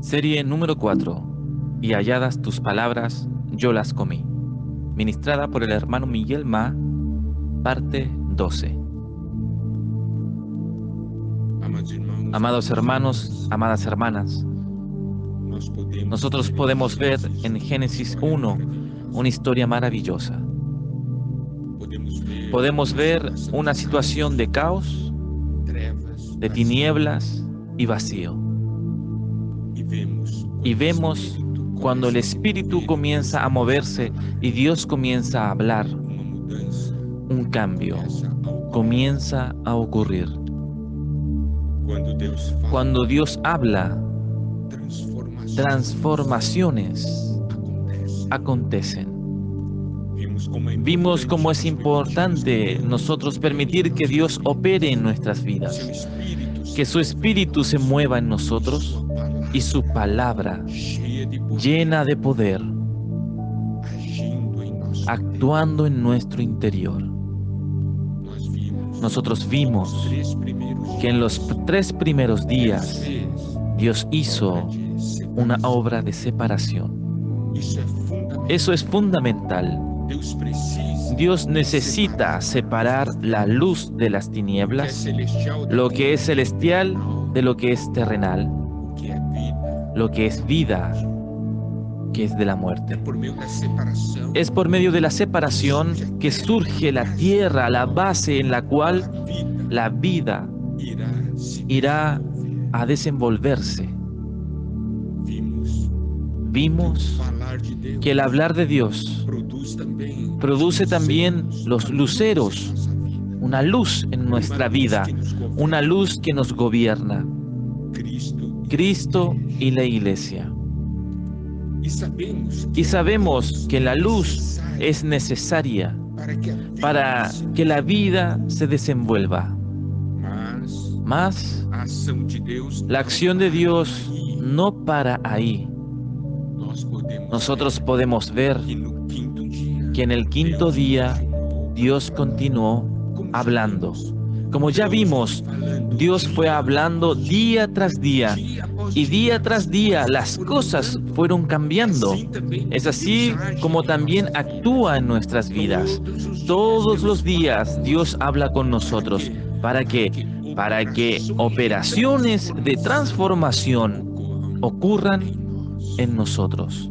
Serie número 4. Y halladas tus palabras, yo las comí. Ministrada por el hermano Miguel Ma, parte 12. Amados hermanos, amadas hermanas, nosotros podemos ver en Génesis 1 una historia maravillosa. Podemos ver una situación de caos, de tinieblas y vacío. Y vemos cuando el Espíritu comienza a moverse y Dios comienza a hablar, un cambio comienza a ocurrir. Cuando Dios habla, transformaciones acontecen. Vimos cómo es importante nosotros permitir que Dios opere en nuestras vidas, que su Espíritu se mueva en nosotros y su palabra llena de poder, actuando en nuestro interior. Nosotros vimos que en los 3 primeros días Dios hizo una obra de separación. Eso es fundamental. Dios necesita separar la luz de las tinieblas, lo que es celestial de lo que es terrenal, lo que es vida, que es de la muerte. Es por medio de la separación que surge la tierra, la base en la cual la vida irá a desenvolverse. Vimos que el hablar de Dios produce también los luceros, una luz en nuestra vida, una luz que nos gobierna, Cristo y la Iglesia. Y sabemos que la luz es necesaria para que la vida se desenvuelva. Mas la acción de Dios no para ahí. Nosotros podemos ver que en el 5.º día Dios continuó hablando. Como ya vimos, Dios fue hablando día tras día, y día tras día las cosas fueron cambiando. Es así como también actúa en nuestras vidas. Todos los días Dios habla con nosotros. ¿Para qué? Para que operaciones de transformación ocurran en nosotros.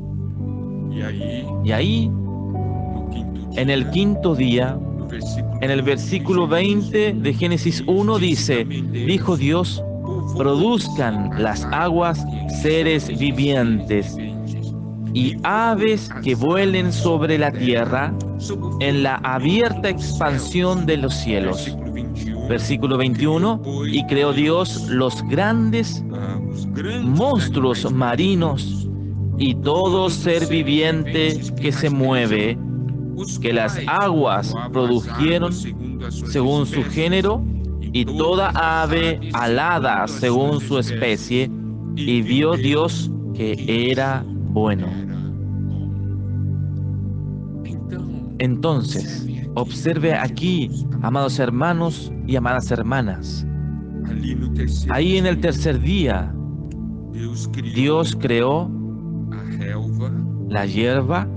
Y ahí, en el 5.º día, en el versículo 20 de Génesis 1 dice: dijo Dios, produzcan las aguas seres vivientes y aves que vuelen sobre la tierra en la abierta expansión de los cielos. Versículo 21, y creó Dios los grandes monstruos marinos y todo ser viviente que se mueve, que las aguas produjeron según su género, y toda ave alada según su especie, y vio Dios que era bueno. Entonces, observe aquí, amados hermanos y amadas hermanas, ahí en el 3.er día, Dios creó la hierbas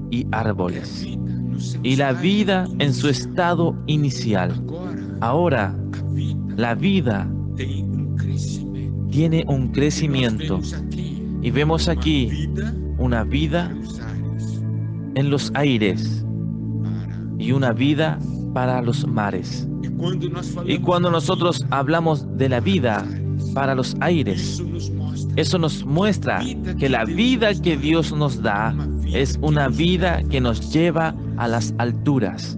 y árboles, y la vida en su estado inicial. Ahora, la vida tiene un crecimiento, y vemos aquí una vida en los aires y una vida para los mares. Y cuando nosotros hablamos de la vida para los aires, eso nos muestra que la vida que Dios nos da es una vida que nos lleva a las alturas.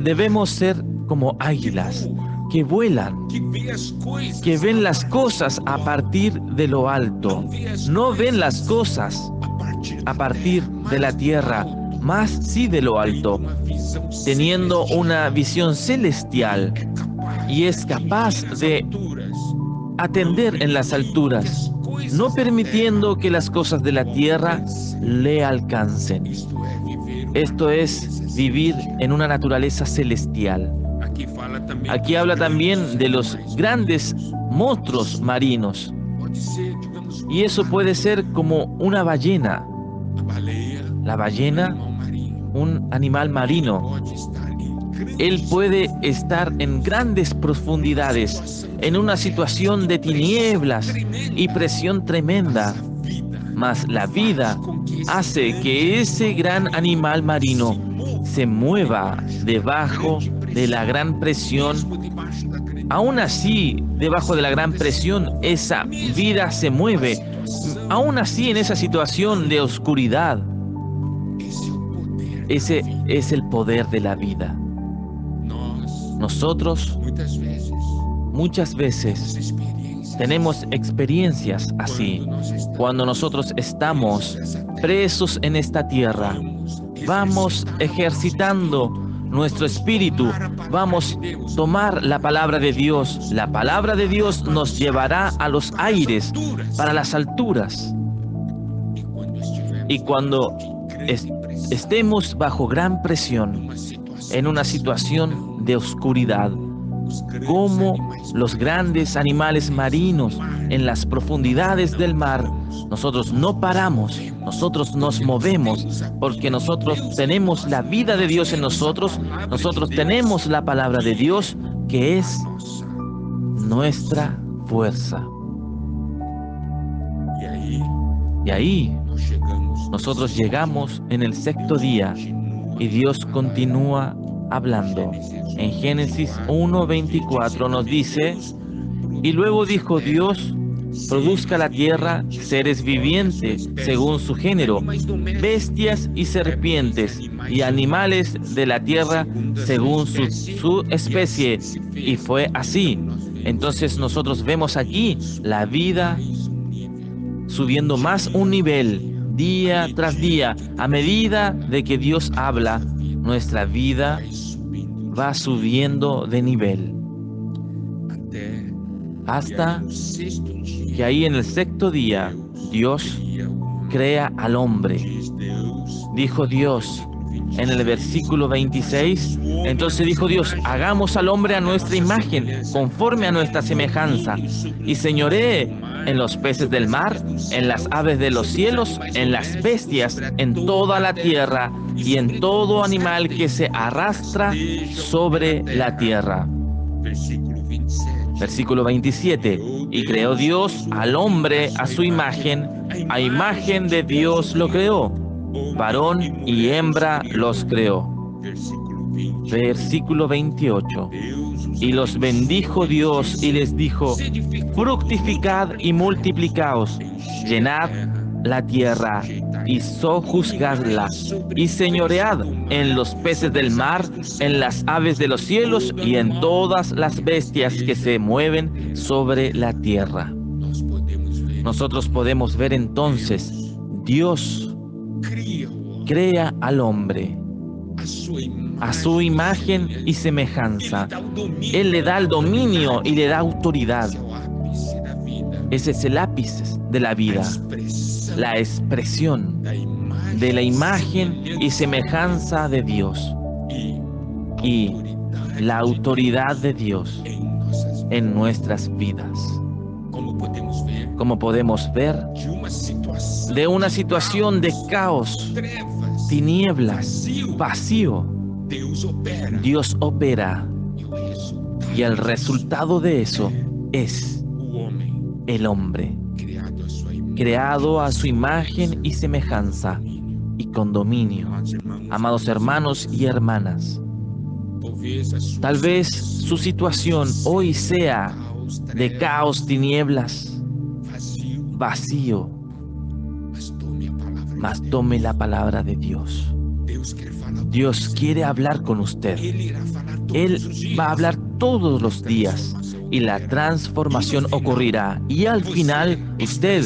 Debemos ser como águilas que vuelan, que ven las cosas a partir de lo alto. No ven las cosas a partir de la tierra, mas sí de lo alto, teniendo una visión celestial, y es capaz de atender en las alturas, no permitiendo que las cosas de la tierra le alcancen. Esto es vivir en una naturaleza celestial. Aquí habla también de los grandes monstruos marinos. Y eso puede ser como una ballena. La ballena, un animal marino. Él puede estar en grandes profundidades, en una situación de tinieblas y presión tremenda. Mas la vida hace que ese gran animal marino se mueva debajo de la gran presión. Aún así, debajo de la gran presión, esa vida se mueve. Aún así, en esa situación de oscuridad, ese es el poder de la vida. Nosotros, muchas veces, tenemos experiencias así. Cuando nosotros estamos presos en esta tierra, vamos ejercitando nuestro espíritu, vamos a tomar la palabra de Dios. La palabra de Dios nos llevará a los aires, para las alturas. Y cuando estemos bajo gran presión, en una situación de oscuridad, como los grandes animales marinos en las profundidades del mar, nosotros no paramos, nosotros nos movemos, porque nosotros tenemos la vida de Dios en nosotros, nosotros tenemos la palabra de Dios, que es nuestra fuerza. Y ahí nosotros llegamos en el sexto día y Dios continúa hablando. En Génesis 1:24 nos dice: y luego dijo Dios, produzca la tierra seres vivientes según su género, bestias y serpientes, y animales de la tierra según su especie. Y fue así. Entonces nosotros vemos aquí la vida subiendo más un nivel, día tras día. A medida de que Dios habla, nuestra vida va subiendo de nivel. Hasta que ahí en el sexto día, Dios crea al hombre. Dijo Dios en el versículo 26, entonces dijo Dios, hagamos al hombre a nuestra imagen, conforme a nuestra semejanza, y señoree en los peces del mar, en las aves de los cielos, en las bestias, en toda la tierra, y en todo animal que se arrastra sobre la tierra. Versículo 27. Y creó Dios al hombre a su imagen, a imagen de Dios lo creó, varón y hembra los creó. Versículo 28. Y los bendijo Dios y les dijo, fructificad y multiplicaos, llenad la tierra y sojuzgadla, y señoread en los peces del mar, en las aves de los cielos y en todas las bestias que se mueven sobre la tierra. Nosotros podemos ver entonces, Dios crea al hombre a su imagen y semejanza. Él le da el dominio y le da autoridad. Ese es el ápice de la vida, la expresión de la imagen y semejanza de Dios y la autoridad de Dios en nuestras vidas. Como podemos ver, de una situación de caos, tinieblas, vacío, Dios opera, y el resultado de eso es el hombre, creado a su imagen y semejanza y con dominio. Amados hermanos y hermanas, tal vez su situación hoy sea de caos, tinieblas, vacío, mas tome la palabra de Dios. Dios quiere hablar con usted. Él va a hablar todos los días y la transformación ocurrirá. Y al final usted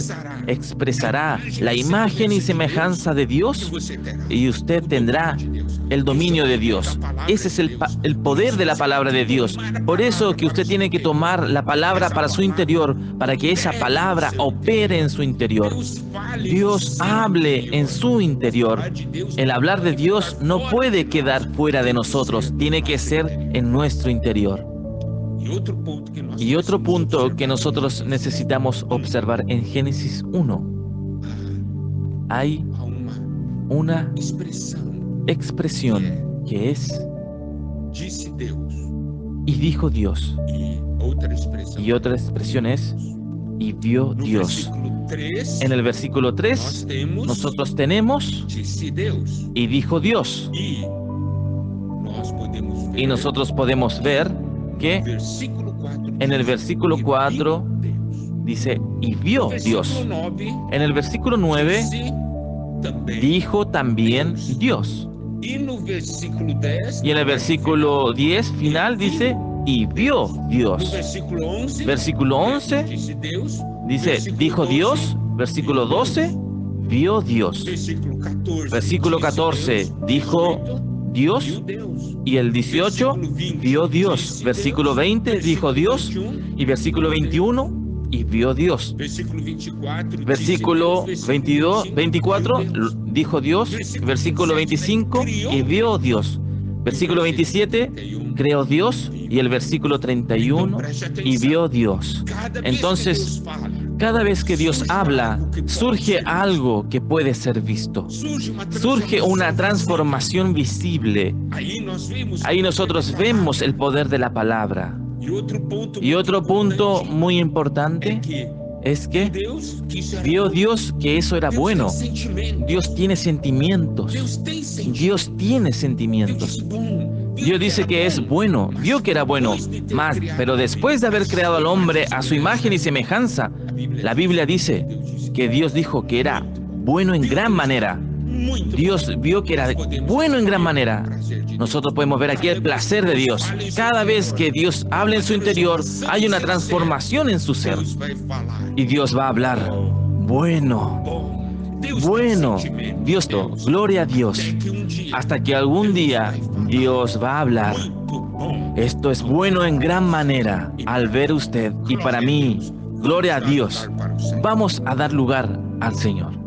expresará la imagen y semejanza de Dios y usted tendrá el dominio de Dios. Ese es el poder de la palabra de Dios. Por eso que usted tiene que tomar la palabra para su interior, para que esa palabra opere en su interior. Dios hable en su interior. El hablar de Dios no puede quedar fuera de nosotros, tiene que ser en nuestro interior. Y otro punto que nosotros necesitamos observar en Génesis 1, hay una expresión que es y dijo Dios. Y otra expresión es y vio Dios. En el versículo 3 nosotros tenemos y dijo Dios. Y nosotros podemos ver que en el versículo 4 dice y vio Dios. En el versículo 9 dijo también Dios. Y en el versículo 10 final dice y vio Dios. Versículo 11 dice dijo Dios. Versículo 12 vio Dios. Versículo 14 dijo Dios. Y el 18 vio Dios. Versículo 20 dijo Dios. Y versículo 21 y vio Dios. Versículo 24 dijo Dios. Versículo 25 y vio Dios. Versículo 27 creó Dios. Y el versículo 31 y vio Dios. Entonces, cada vez que Dios habla, surge algo que puede ser visto. Surge una transformación visible. Ahí nosotros vemos el poder de la palabra. Y otro punto muy importante es que vio Dios que eso era bueno. Dios tiene sentimientos. Dios tiene sentimientos. Dios dice que es bueno, vio que era bueno, pero después de haber creado al hombre a su imagen y semejanza, la Biblia dice que Dios dijo que era bueno en gran manera. Dios vio que era bueno en gran manera. Nosotros podemos ver aquí el placer de Dios. Cada vez que Dios habla en su interior, hay una transformación en su ser. Y Dios va a hablar, bueno, Dios, gloria a Dios. Hasta que algún día Dios va a hablar. Esto es bueno en gran manera al ver usted y para mí. Gloria a Dios. Vamos a dar lugar al Señor.